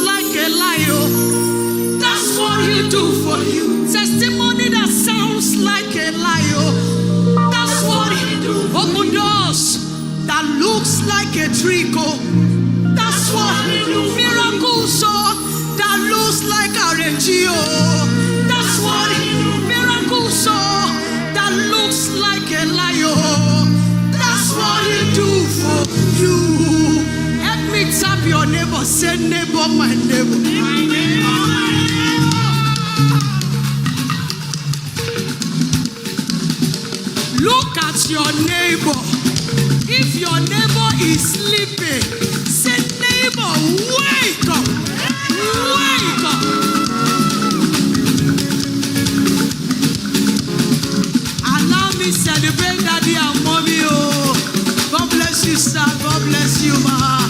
like a lion. That's what He do for you. Testimony that sounds like a lion. That's what He do. Open doors that looks like a trickle. That's what He do. Miracles that looks like a NGO. That's what He do. Miracles that looks like a lion. That's what He do for you. Help me tap your neighbor. Say neighbor, my neighbor. My neighbor, my neighbor. Look at your neighbor. If your neighbor is sleeping, say neighbor, wake up. Wake up. Allow me celebrate daddy and mommy. Oh, God bless you, sir. God bless you, ma.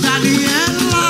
Daddy Ella.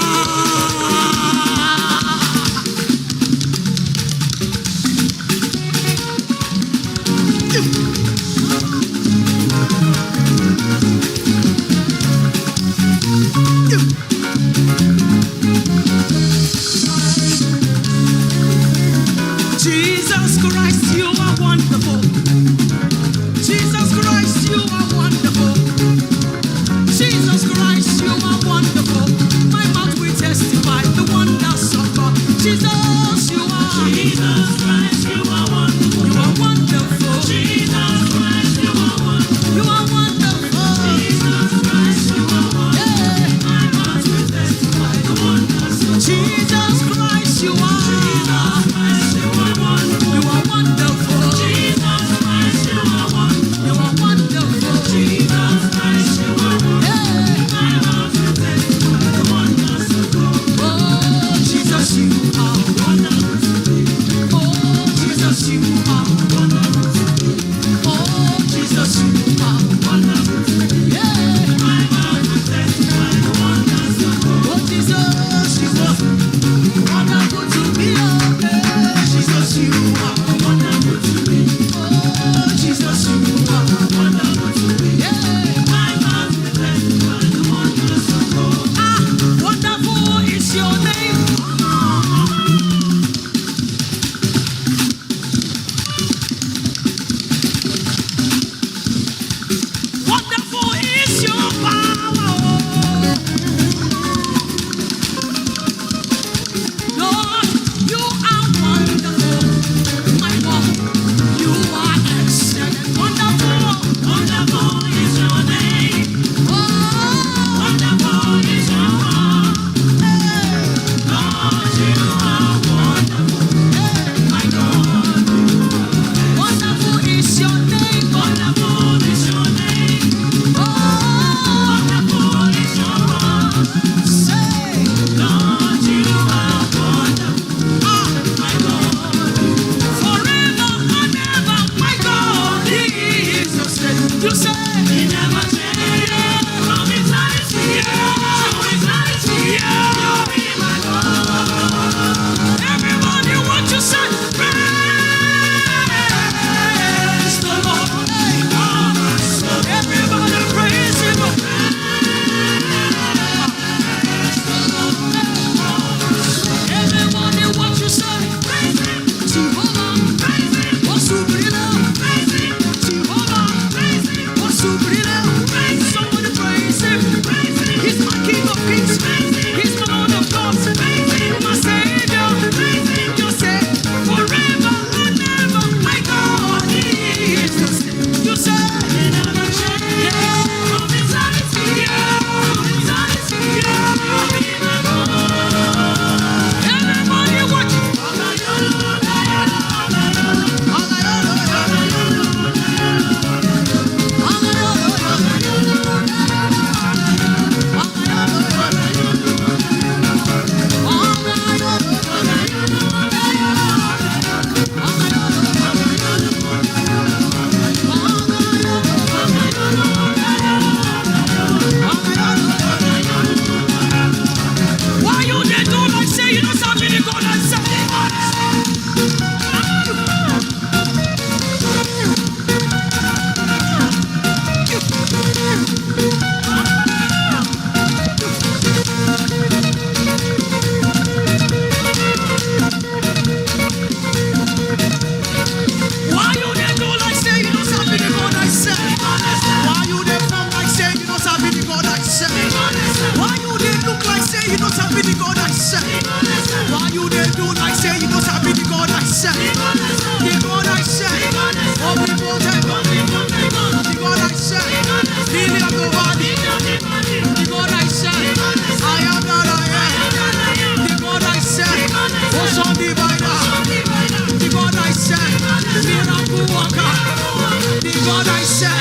God I serve.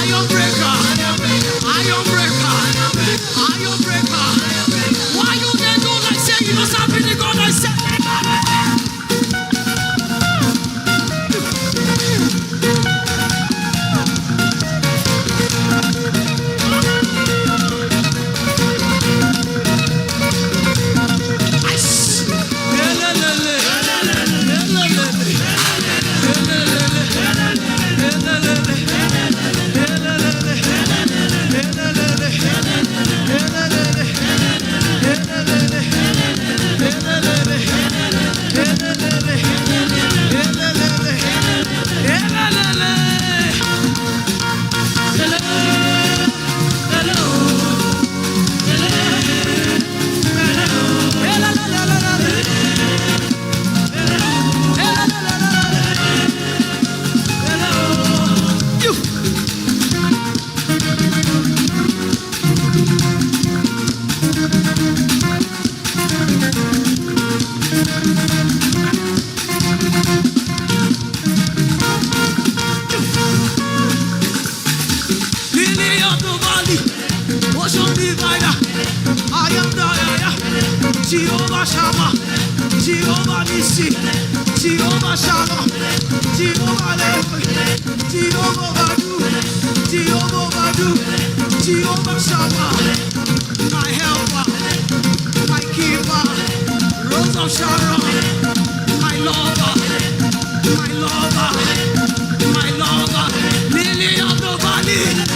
Iron breaker. Iron breaker. Iron breaker. Why you dey do like say you don't serve the God I serve? Jehovah Shammah, Jehovah Nissi, Jehovah Shalom, Jehovah Levi, Jehovah Badu, Jehovah Badu, Jehovah Shammah, my helper, my keeper, Rose of Sharon, my lover, my lover, my lover, Lily of the Valley.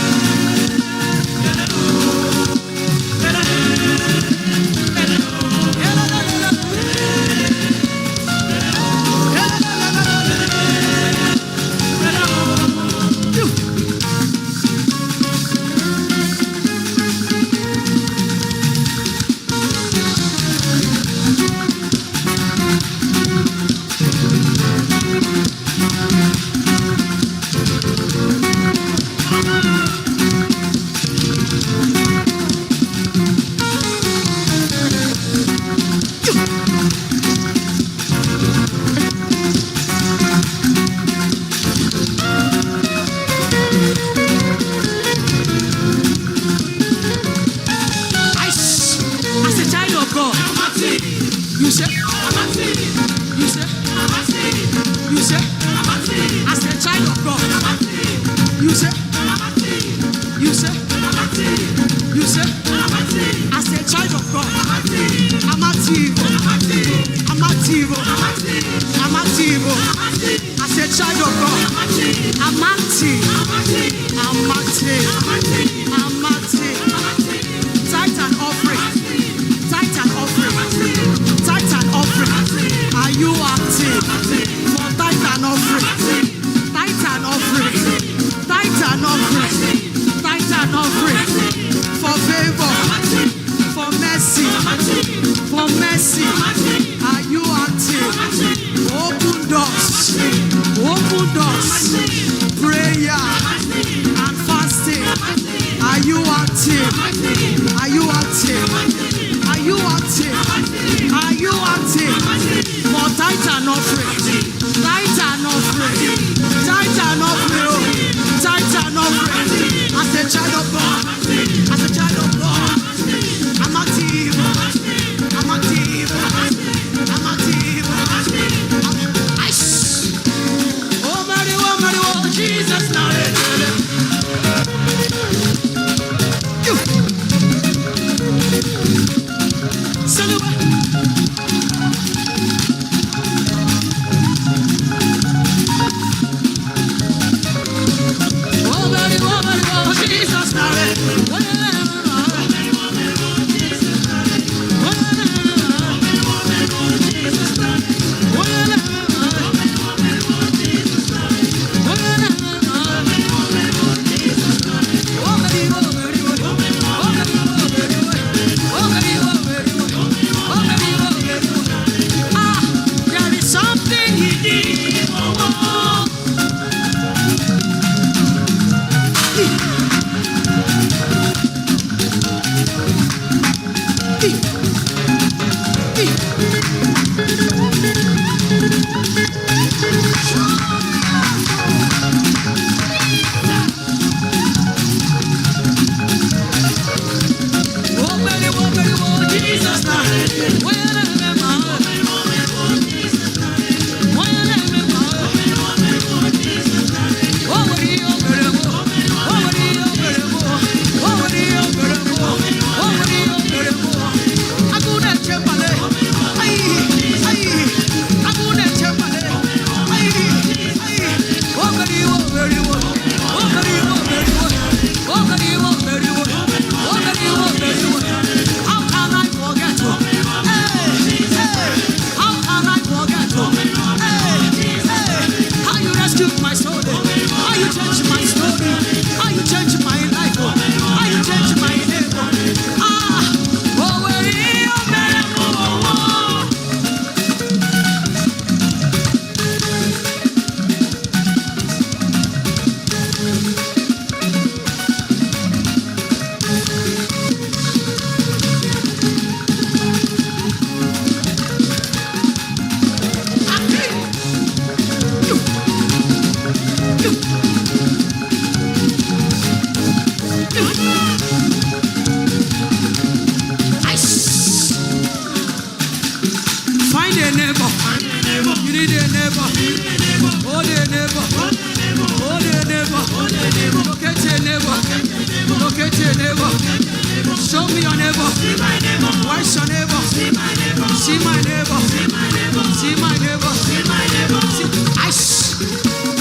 Show me your neighbor. See my neighbor. Where's your neighbor? See my neighbor. See my neighbor. See my neighbor. See my neighbor. See my neighbor.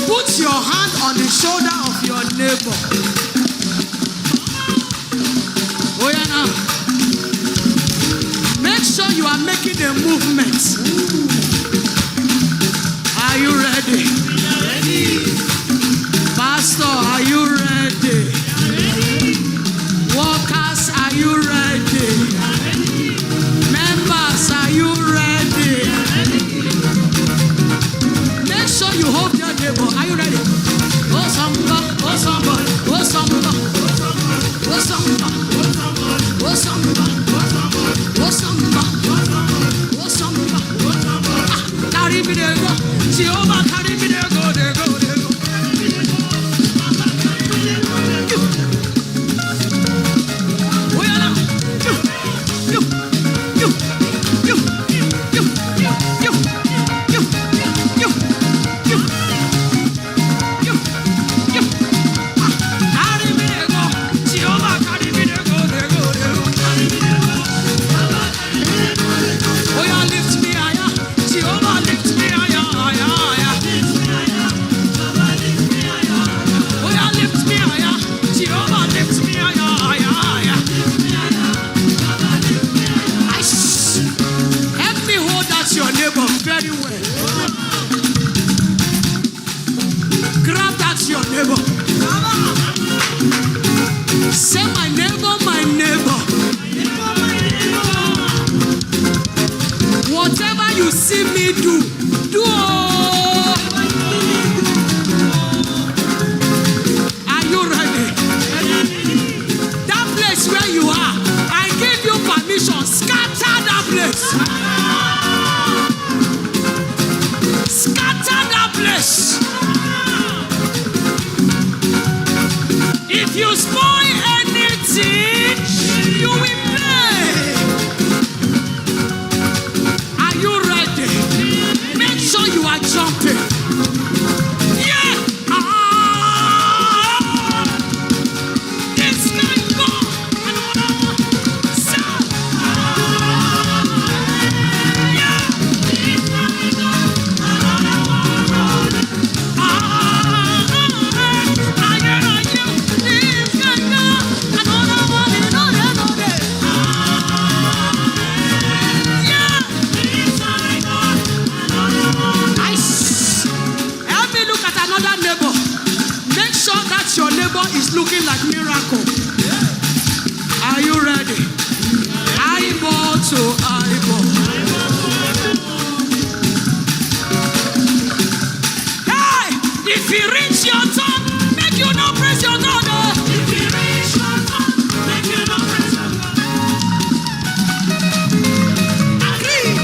Put your hand on the shoulder of your neighbor. Oh yeah, now. Make sure you are making a movement. Are you ready? Ready. Pastor, are you ready? Workers, are you ready? Members, are you ready? Make sure you hold your neighbor. Are you ready? Oh, somebody, oh, somebody, oh, somebody, oh, somebody, oh, somebody, oh, somebody, oh, somebody. Carry me there, go. Jehovah, carry me there, go, there, go, there, go. Very well. Grab that your neighbor. Say my neighbor, my neighbor. Whatever you see me do, do. Are you ready? That place where you are, I give you permission. Scatter that place. If you spoil anything, you will pay. Are you ready? Make sure you are jumping. Yeah. This can go. Your neighbor is looking like miracle. Are you ready? Eyeball to eyeball. Hey, if you reach your turn, make you not praise your God. If you reach your turn, make you not praise your God. Agree.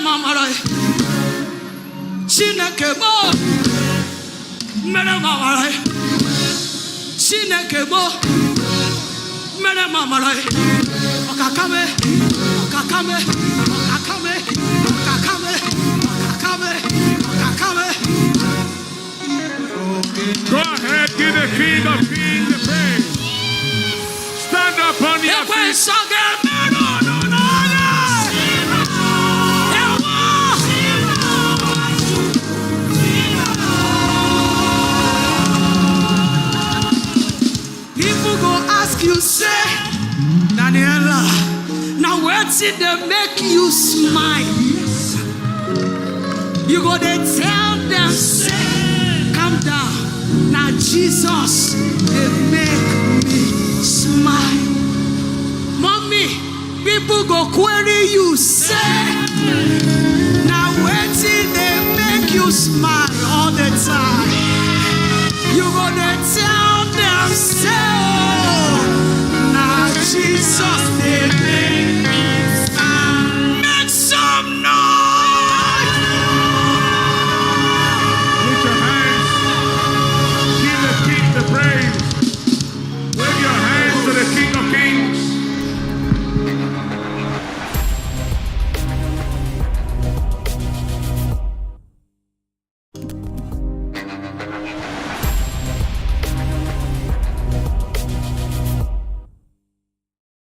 mama, Chinekebo, Mere mama, Chinekebo, Mere mama, Okakame, Okakame, Okakame, Okakame, Okakame, Okakame. Go ahead, give the King of Kings the praise. Stand up on your feet. People go ask you, say, Daniela, now where did they make you smile? You go they tell them, say, calm down. Now Jesus, they make me smile. Mommy, people go query you,